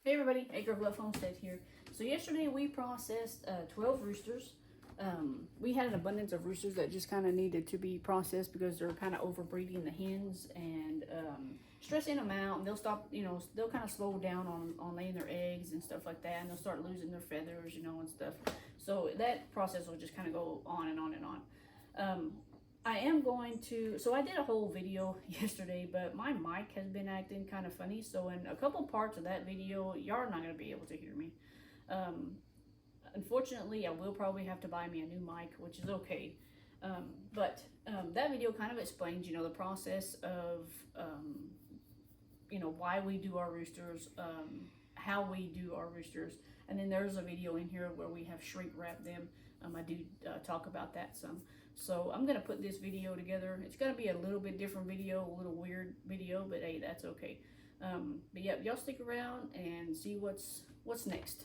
Hey everybody, Acre of Love Homestead here. So yesterday we processed 12 roosters. We had an abundance of roosters that just kind of needed to be processed because they're kind of overbreeding the hens and stressing them out. And they'll stop, they'll kind of slow down on laying their eggs and stuff like that. And they'll start losing their feathers, and stuff. So that process will just kind of go on and on and on. I am going to, so I did a whole video yesterday, but my mic has been acting kind of funny. So in a couple parts of that video, y'all are not going to be able to hear me. Unfortunately, I will probably have to buy me a new mic, which is okay. But that video kind of explains, the process of, why we do our roosters, how we do our roosters. And then there's a video in here where we have shrink wrapped them. I do talk about that some. So I'm going to put this video together. It's going to be a little bit different video, a little weird video, but hey, that's okay. But yeah, y'all stick around and see what's next.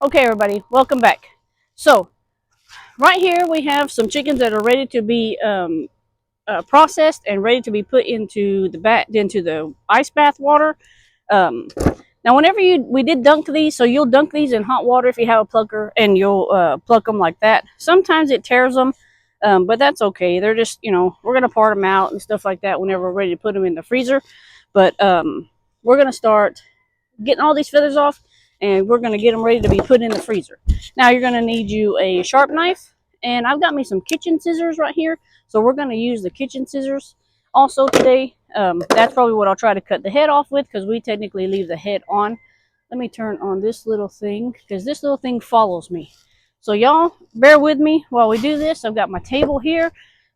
Okay, everybody, welcome back. So right here we have some chickens that are ready to be processed and ready to be put into the ice bath water. Now whenever we did dunk these, so you'll dunk these in hot water if you have a plucker, and you'll pluck them like that. Sometimes it tears them, but that's okay. They're just, we're going to part them out and stuff like that whenever we're ready to put them in the freezer. But we're going to start getting all these feathers off, and we're going to get them ready to be put in the freezer. Now you're going to need you a sharp knife, and I've got me some kitchen scissors right here. So we're going to use the kitchen scissors also today. That's probably what I'll try to cut the head off with, because we technically leave the head on. Let me turn on this little thing, because this little thing follows me. So y'all bear with me while we do this. I've got my table here.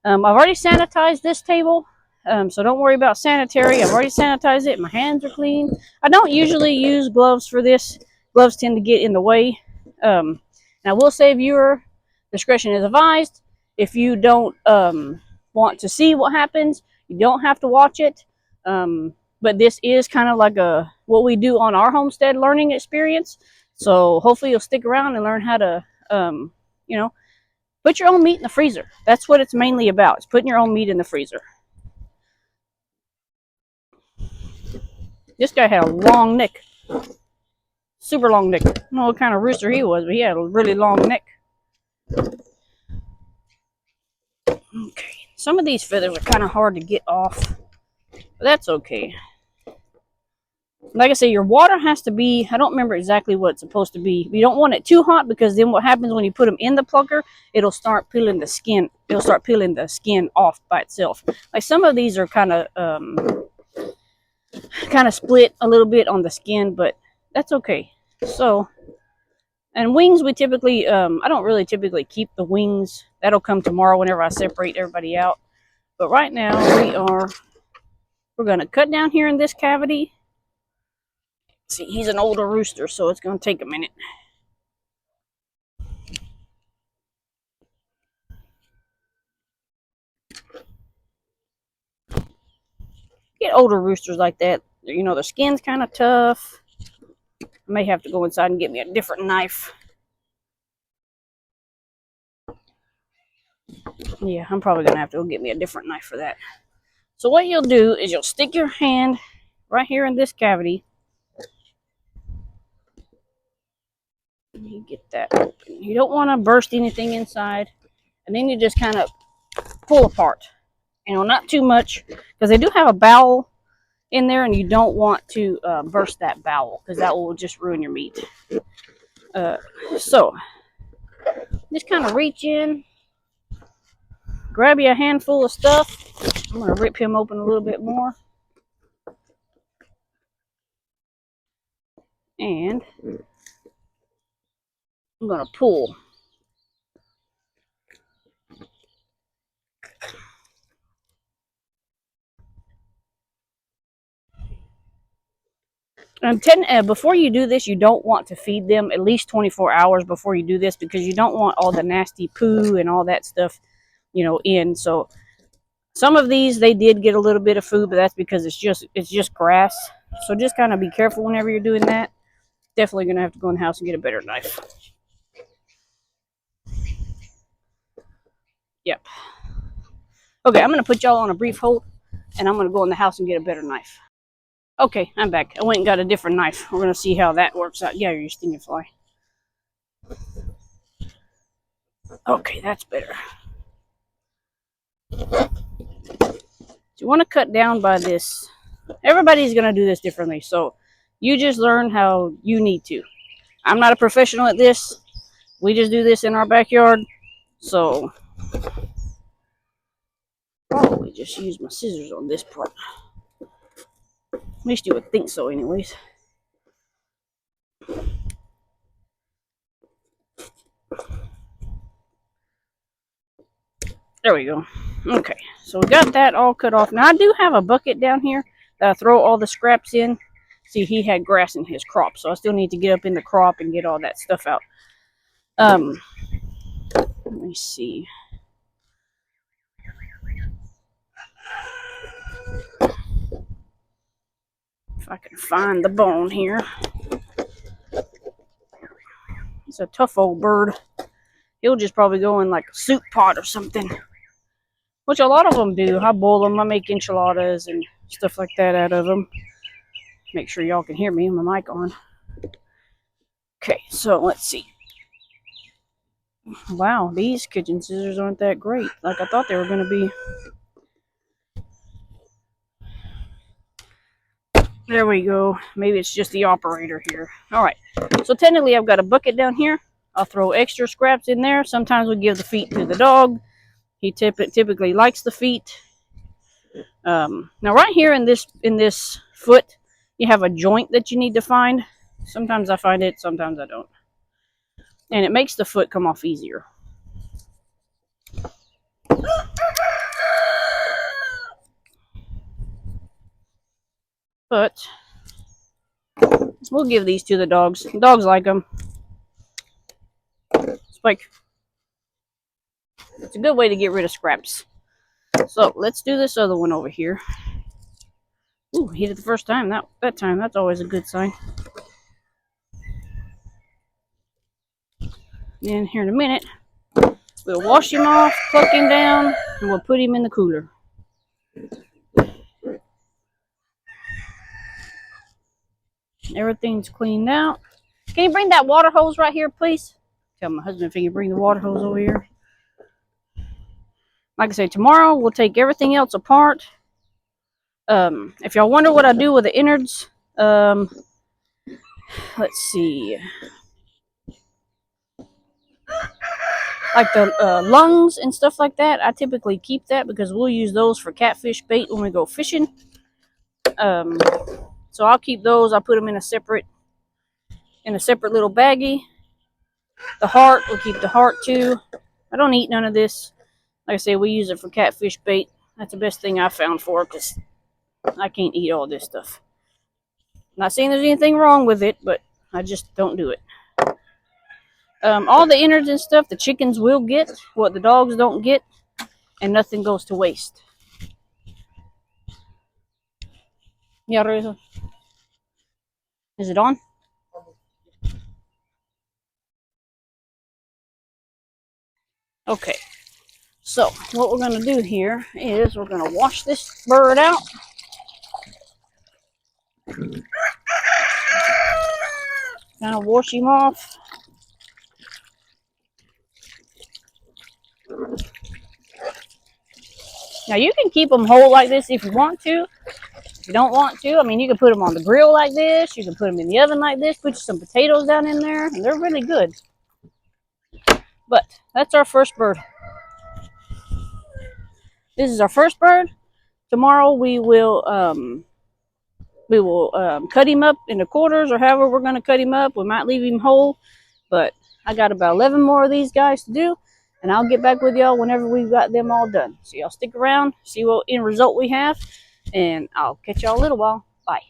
I've already sanitized this table. So don't worry about sanitary. I've already sanitized it. My hands are clean. I don't usually use gloves for this. Gloves tend to get in the way. And I will say viewer discretion is advised. If you don't want to see what happens, you don't have to watch it. But this is kind of like what we do on our homestead learning experience. So hopefully you'll stick around and learn how to, put your own meat in the freezer. That's what it's mainly about. It's putting your own meat in the freezer. This guy had a long neck. Super long neck. I don't know what kind of rooster he was, but he had a really long neck. Okay. Some of these feathers are kind of hard to get off, but that's okay. Like I say, your water has to be, I don't remember exactly what it's supposed to be. You don't want it too hot, because then what happens when you put them in the plucker, it'll start peeling the skin. It'll start peeling the skin off by itself. Like some of these are kind of split a little bit on the skin, but that's okay. So, and wings, we typically, I don't really typically keep the wings. That'll come tomorrow whenever I separate everybody out. But right now we're going to cut down here in this cavity. See, he's an older rooster, so it's going to take a minute. Get older roosters like that, you know, the skin's kind of tough. I may have to go inside and get me a different knife. Yeah, I'm probably going to have to go get me a different knife for that. So what you'll do is you'll stick your hand right here in this cavity. You get that open. You don't want to burst anything inside. And then you just kind of pull apart. You know, not too much, because they do have a bowel in there, and you don't want to burst that bowel, because that will just ruin your meat. So just kind of reach in, grab you a handful of stuff. I'm going to rip him open a little bit more. And I'm going to pull. Before you do this, you don't want to feed them at least 24 hours before you do this, because you don't want all the nasty poo and all that stuff, you know, in. So some of these, they did get a little bit of food, but that's because it's just grass. So just kind of be careful whenever you're doing that. Definitely going to have to go in the house and get a better knife. Yep. Okay, I'm going to put y'all on a brief hold, and I'm going to go in the house and get a better knife. Okay, I'm back. I went and got a different knife. We're going to see how that works out. Yeah, you're stinging fly. Okay, that's better. So you want to cut down by this. Everybody's going to do this differently, so you just learn how you need to. I'm not a professional at this. We just do this in our backyard. So probably just use my scissors on this part. At least you would think so anyways. There we go. Okay, so we got that all cut off. Now I do have a bucket down here that I throw all the scraps in. See, he had grass in his crop, so I still need to get up in the crop and get all that stuff out. Let me see. If I can find the bone here. He's a tough old bird. He'll just probably go in like a soup pot or something, which a lot of them do. I boil them. I make enchiladas and stuff like that out of them. Make sure y'all can hear me. My mic on. Okay, so let's see. Wow, these kitchen scissors aren't that great. Like I thought they were going to be. There we go. Maybe it's just the operator here. All right. So technically, I've got a bucket down here. I'll throw extra scraps in there. Sometimes we give the feet to the dog. He typically likes the feet. Now, right here in this foot, you have a joint that you need to find. Sometimes I find it, sometimes I don't. And it makes the foot come off easier. But we'll give these to the dogs. Dogs like them. Spike. It's a good way to get rid of scraps. So let's do this other one over here. Ooh, he did it the first time. That time, that's always a good sign. And here in a minute, we'll wash him off, pluck him down, and we'll put him in the cooler. Everything's cleaned out. Can you bring that water hose right here, please? Tell my husband if he can bring the water hose over here. Like I say, tomorrow we'll take everything else apart. If y'all wonder what I do with the innards, let's see. Like the lungs and stuff like that, I typically keep that because we'll use those for catfish bait when we go fishing. So I'll keep those. I'll put them in a separate little baggie. The heart, we'll keep the heart too. I don't eat none of this. Like I say, we use it for catfish bait. That's the best thing I found for it, because I can't eat all this stuff. Not saying there's anything wrong with it, but I just don't do it. All the innards and stuff the chickens will get, what the dogs don't get, and nothing goes to waste. Yeah, Reza. Is it on? Okay. So what we're going to do here is we're going to wash this bird out. Kind of wash him off. Now you can keep them whole like this if you want to. If you don't want to, I mean, you can put them on the grill like this. You can put them in the oven like this. Put some potatoes down in there, and they're really good. But that's our first bird. This is our first bird. Tomorrow we will cut him up into quarters, or however we're going to cut him up. We might leave him whole, but I got about 11 more of these guys to do, and I'll get back with y'all whenever we've got them all done. So y'all stick around, see what end result we have, and I'll catch y'all a little while. Bye.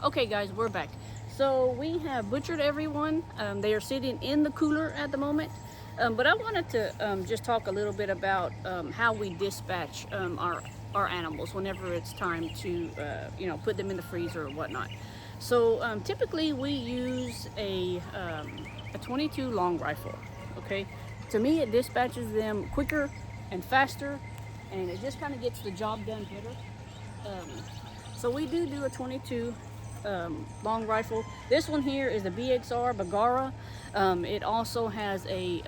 Okay, guys, we're back. So we have butchered everyone. They are sitting in the cooler at the moment. But I wanted to just talk a little bit about how we dispatch our animals whenever it's time to put them in the freezer or whatnot. So typically we use a 22 long rifle. Okay, to me it dispatches them quicker and faster, and it just kind of gets the job done better. So we do a 22 long rifle. This one here is a BXR Bagara. It also has a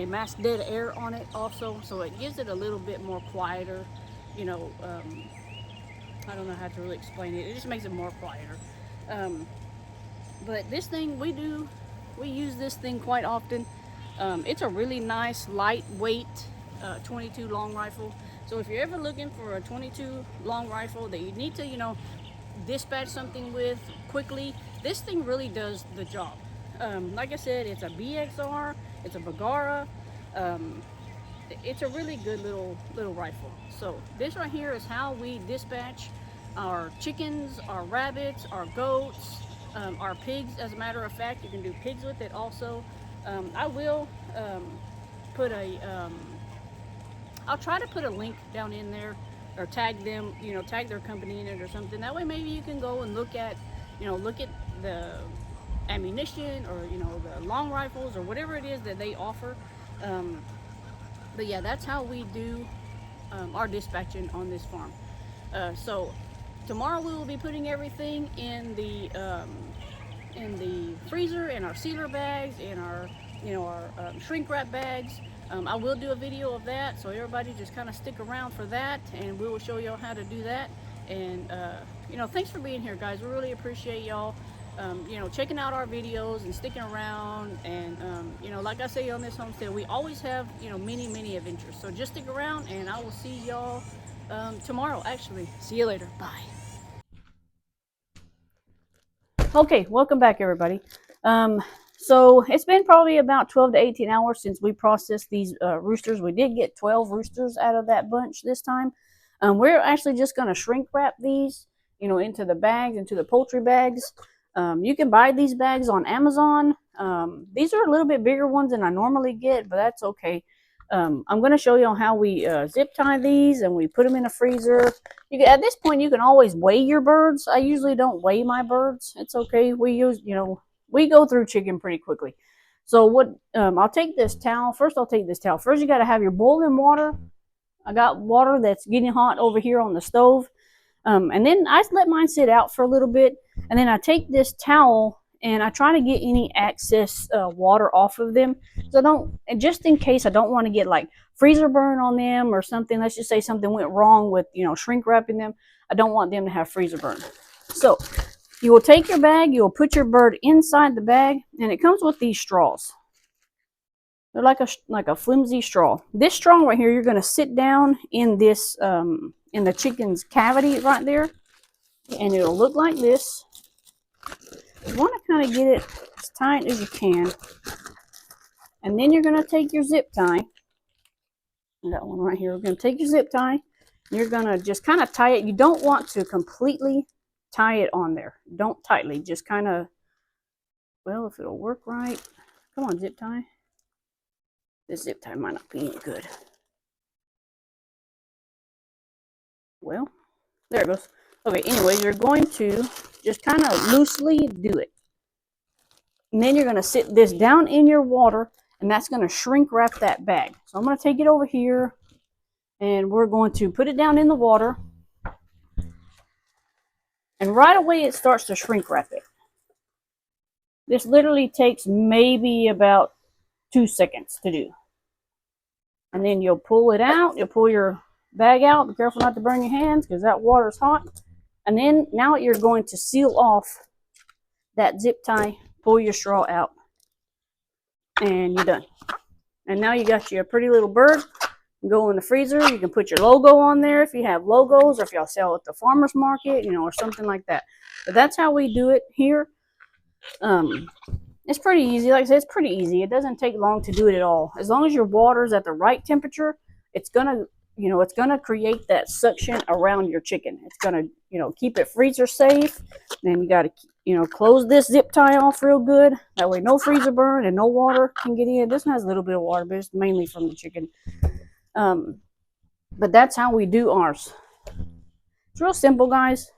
mass dead air on it also, so it gives it a little bit more quieter, I don't know how to really explain it. It just makes it more quieter. But this thing, we use this thing quite often. It's a really nice lightweight 22 long rifle. So if you're ever looking for a 22 long rifle that you need to, dispatch something with quickly, this thing really does the job. Like I said, it's a BXR, it's a Bagara. It's a really good little rifle. So this right here is how we dispatch our chickens, our rabbits, our goats, our pigs. As a matter of fact, you can do pigs with it also. I will put I'll try to put a link down in there, or tag them, tag their company in it or something. That way maybe you can go and look at the ammunition, or the long rifles, or whatever it is that they offer. But yeah, that's how we do our dispatching on this farm. So tomorrow we will be putting everything in the freezer, in our sealer bags, in our shrink wrap bags. I will do a video of that, so everybody just kind of stick around for that, and we will show y'all how to do that. And thanks for being here, guys. We really appreciate y'all checking out our videos and sticking around. And like I say, on this homestead we always have many adventures, so just stick around, and I will see y'all tomorrow. Actually, see you later. Bye. Okay, welcome back, everybody. So it's been probably about 12 to 18 hours since we processed these roosters. We did get 12 roosters out of that bunch this time. We're actually just going to shrink wrap these, into the bags, into the poultry bags. You can buy these bags on Amazon. These are a little bit bigger ones than I normally get, but that's okay. I'm going to show you how we zip tie these, and we put them in a freezer. At this point, you can always weigh your birds. I usually don't weigh my birds. It's okay. We go through chicken pretty quickly. So what? I'll take this towel. First, you got to have your boiling water. I got water that's getting hot over here on the stove. And then I let mine sit out for a little bit, and then I take this towel and I try to get any excess water off of them. So and just in case I don't want to get like freezer burn on them or something. Let's just say something went wrong with shrink wrapping them. I don't want them to have freezer burn. So you will take your bag, you will put your bird inside the bag, and it comes with these straws. They're like a flimsy straw. This straw right here, you're going to sit down in this in the chicken's cavity right there, and it'll look like this. You want to kind of get it as tight as you can, and then you're going to take your zip tie, I got one right here. We're going to take your zip tie. You're going to just kind of tie it. You don't want to completely tie it on there. Don't tightly. Just kind of, well, if it'll work right. Come on, zip tie. This zip tie might not be any good. Well, there it goes. Okay, anyway, you're going to just kind of loosely do it. And then you're going to sit this down in your water, and that's going to shrink wrap that bag. So I'm going to take it over here, and we're going to put it down in the water. And right away, it starts to shrink wrap it. This literally takes maybe about 2 seconds to do. And then you'll pull it out. You'll pull your bag out. Be careful not to burn your hands because that water is hot. And then now you're going to seal off that zip tie. Pull your straw out. And you're done. And now you got you a pretty little bird. Go in the freezer. You can put your logo on there if you have logos, or if y'all sell at the farmer's market, you know, or something like that. But that's how we do it here. It's pretty easy. Like I said, it's pretty easy. It doesn't take long to do it at all. As long as your water's at the right temperature, it's gonna, you know, it's gonna create that suction around your chicken. It's gonna, you know, keep it freezer safe. Then you gotta, you know, close this zip tie off real good. That way, no freezer burn and no water can get in. This one has a little bit of water, but it's mainly from the chicken. But that's how we do ours. It's real simple, guys.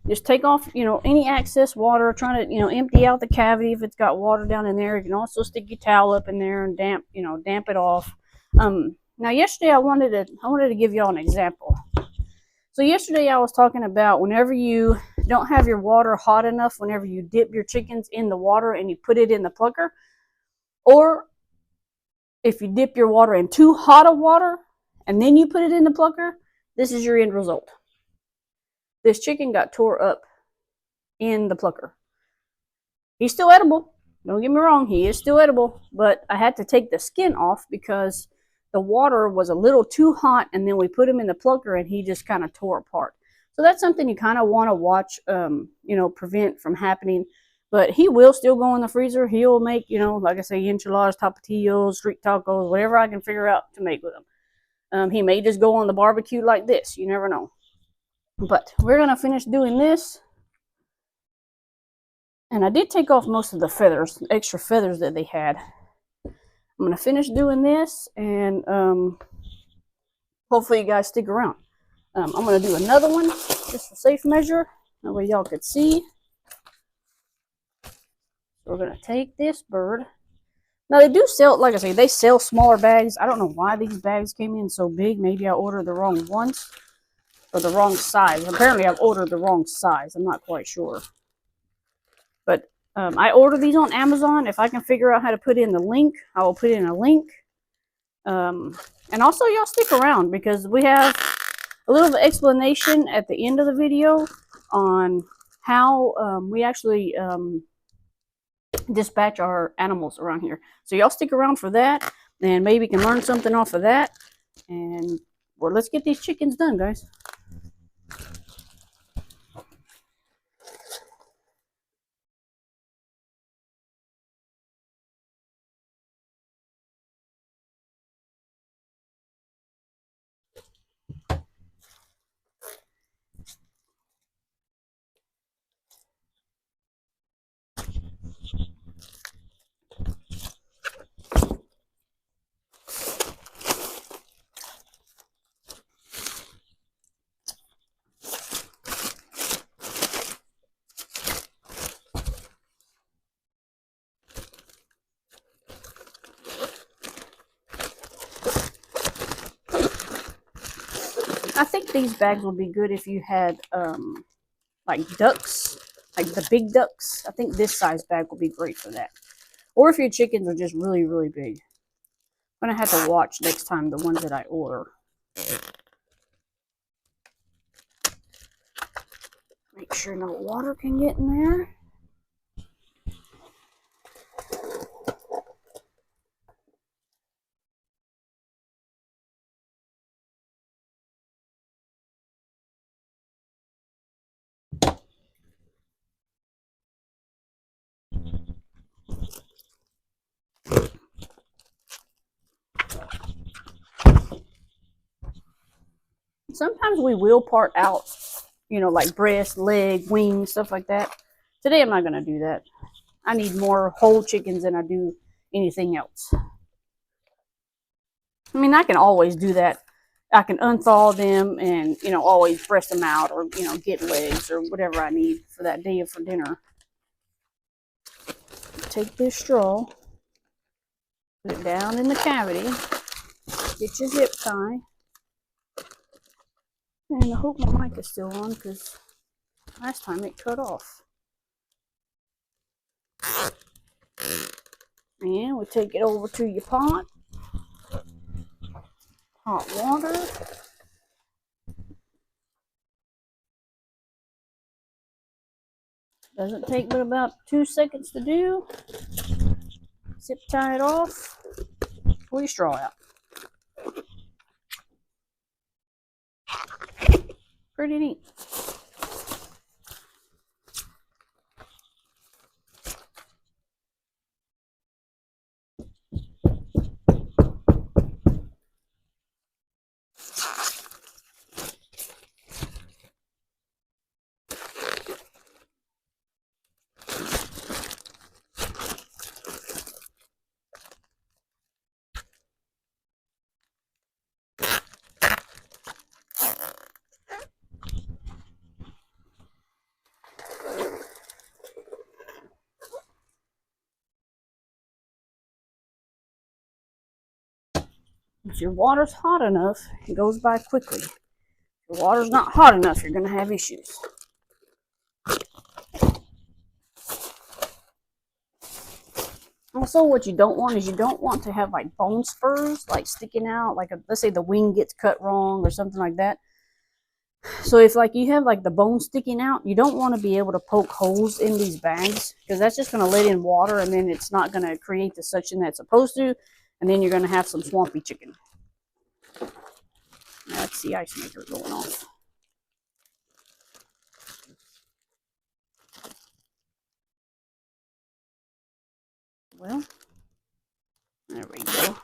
Just take off, you know, any excess water. Trying to, you know, empty out the cavity if it's got water down in there. You can also stick your towel up in there and damp it off. Now, yesterday I wanted to give y'all an example. So yesterday I was talking about whenever you don't have your water hot enough, whenever you dip your chickens in the water and you put it in the plucker, or if you dip your water in too hot of water and then you put it in the plucker, this is your end result. This chicken got tore up in the plucker. He's still edible. Don't get me wrong, he is still edible, but I had to take the skin off because the water was a little too hot, and then we put him in the plucker and he just kind of tore apart. So that's something you kind of want to watch, you know, prevent from happening. But he will still go in the freezer. He'll make, you know, like I say, enchiladas, tapatio's, street tacos, whatever I can figure out to make with him. He may just go on the barbecue like this. You never know. But we're going to finish doing this. And I did take off most of the feathers, the extra feathers that they had. I'm going to finish doing this, and hopefully you guys stick around. I'm going to do another one just for safe measure. That way y'all could see. So we're going to take this bird. Now they do sell, like I say, they sell smaller bags. I don't know why these bags came in so big. Maybe I ordered the wrong ones or the wrong size. Apparently I've ordered the wrong size. I'm not quite sure. But I ordered these on Amazon. If I can figure out how to put in the link, I will put in a link. And also, y'all stick around because we have a little explanation at the end of the video on how we actually dispatch our animals around here. So y'all stick around for that, and maybe you can learn something off of that. And well, let's get these chickens done, guys. I think these bags would be good if you had like ducks, like the big ducks. I think this size bag will be great for that. Or if your chickens are just really, really big. I'm going to have to watch next time the ones that I order. Make sure no water can get in there. sometimes we will part out, you know, like breast, leg, wings, stuff like that. Today I'm not going to do that. I need more whole chickens than I do anything else. I mean, I can always do that. I can unthaw them and, you know, always breast them out or, you know, get legs or whatever I need for that day for dinner. Take this straw, put it down in the cavity, get your zip tie, and I hope my mic is still on because last time it cut off. And we'll take it over to your pot. Hot water. Doesn't take but about 2 seconds to do. Zip tie it off. Pull your straw out. Pretty neat. If your water's hot enough, it goes by quickly. If your water's not hot enough, you're going to have issues. Also, what you don't want is you don't want to have like bone spurs like sticking out. Like let's say the wing gets cut wrong or something like that. So if like you have like the bone sticking out, you don't want to be able to poke holes in these bags because that's just going to let in water and then it's not going to create the suction that it's supposed to. And then you're going to have some swampy chicken. That's the ice maker going off. Well, there we go.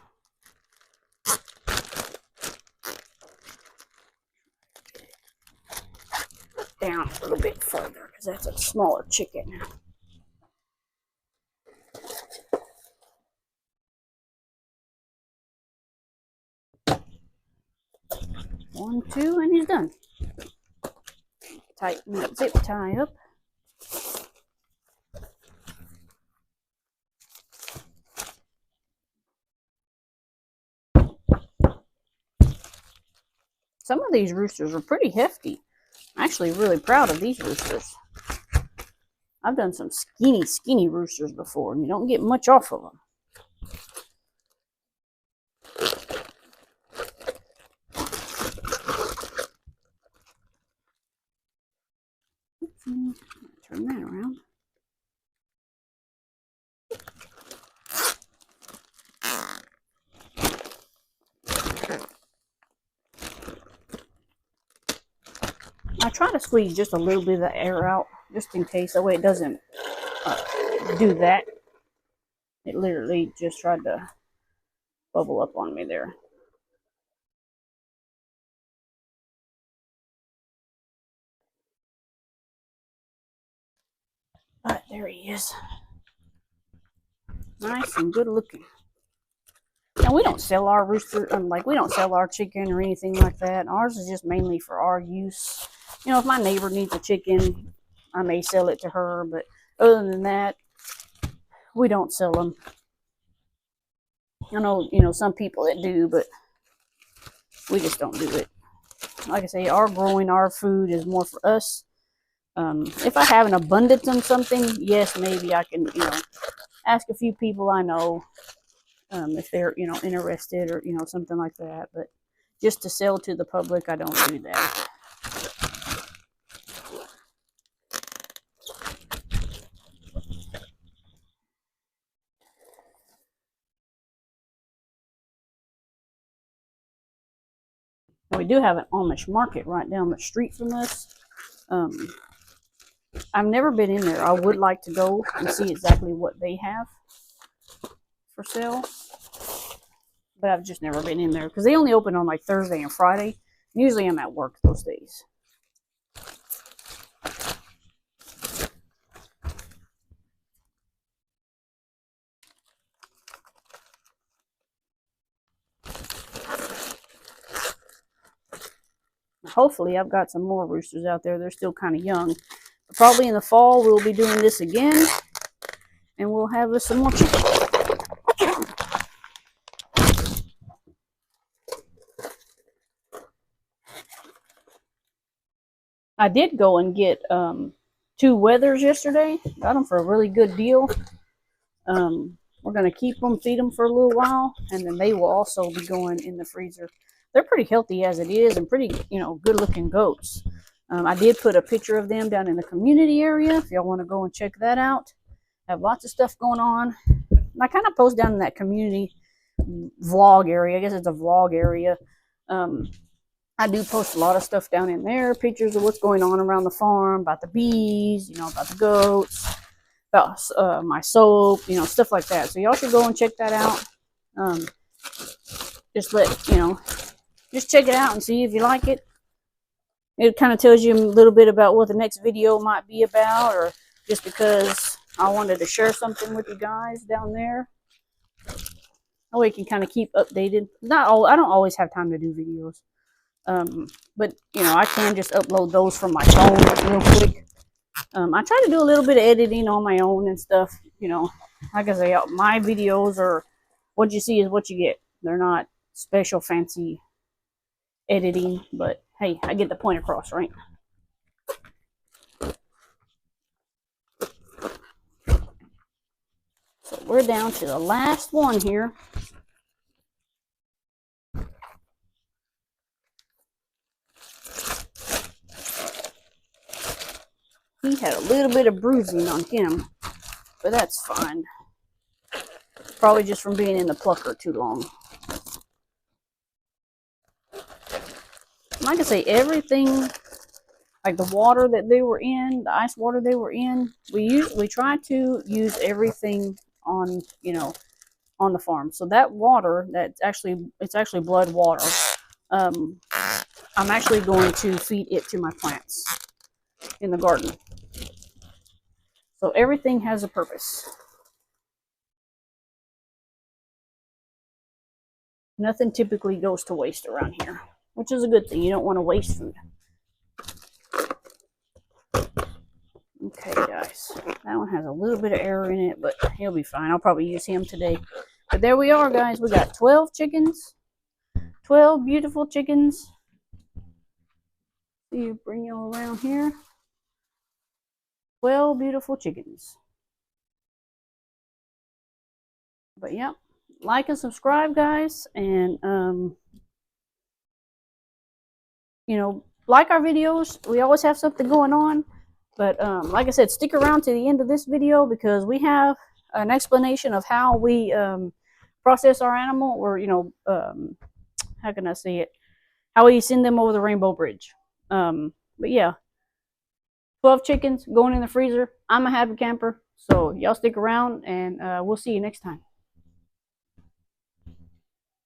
Down a little bit further because that's a smaller chicken. 1, 2, and he's done. Tighten that zip tie up. Some of these roosters are pretty hefty. I'm actually really proud of these roosters. I've done some skinny roosters before, and you don't get much off of them. Turn that around. I try to squeeze just a little bit of the air out, just in case, that way it doesn't do that. It literally just tried to bubble up on me there. But there he is. Nice and good looking. Now we don't sell our rooster, we don't sell our chicken or anything like that. Ours is just mainly for our use. You know, if my neighbor needs a chicken, I may sell it to her, but other than that, we don't sell them. I know, you know, some people that do, but we just don't do it. Like I say, our growing our food is more for us. If I have an abundance on something, yes, maybe I can, you know, ask a few people I know if they're, you know, interested or, you know, something like that. But just to sell to the public, I don't do that. We do have an Amish market right down the street from us. I've never been in there. I would like to go and see exactly what they have for sale, but I've just never been in there because they only open on like Thursday and Friday, Usually I'm at work those days. Hopefully I've got some more roosters out there. They're still kind of young. But probably in the fall we'll be doing this again, and we'll have some more chicken. I did go and get 2 wethers yesterday. Got them for a really good deal. We're going to keep them, feed them for a little while, and then they will also be going in the freezer. They're pretty healthy as it is, and pretty, good looking goats. I did put a picture of them down in the community area if y'all want to go and check that out. I have lots of stuff going on. And I kind of post down in that community vlog area. I guess it's a vlog area. I do post a lot of stuff down in there, pictures of what's going on around the farm, about the bees, about the goats, about my soap, stuff like that. So y'all should go and check that out. Just just check it out and see if you like it. It kind of tells you a little bit about what the next video might be about, or just because I wanted to share something with you guys down there. That way you can kind of keep updated. I don't always have time to do videos. But I can just upload those from my phone real quick. I try to do a little bit of editing on my own and stuff. Like I say, my videos are what you see is what you get. They're not special fancy editing, but hey, I get the point across, right? So we're down to the last one here. He had a little bit of bruising on him, but that's fine. Probably just from being in the plucker too long. Like I say, everything, like the water that they were in, the ice water they were in, we try to use everything on on the farm. So that water, it's actually blood water. I'm actually going to feed it to my plants in the garden. So everything has a purpose. Nothing typically goes to waste around here, which is a good thing. You don't want to waste food. Okay, guys. That one has a little bit of error in it, but he'll be fine. I'll probably use him today. But there we are, guys. We got 12 chickens. 12 beautiful chickens. See you bring you all around here. 12 beautiful chickens. But yeah, like and subscribe, guys, and like our videos. We always have something going on. But like I said, stick around to the end of this video because we have an explanation of how we process our animal, or how can I say it? How we send them over the Rainbow Bridge. But yeah, 12 chickens going in the freezer. I'm a happy camper, so y'all stick around, and we'll see you next time.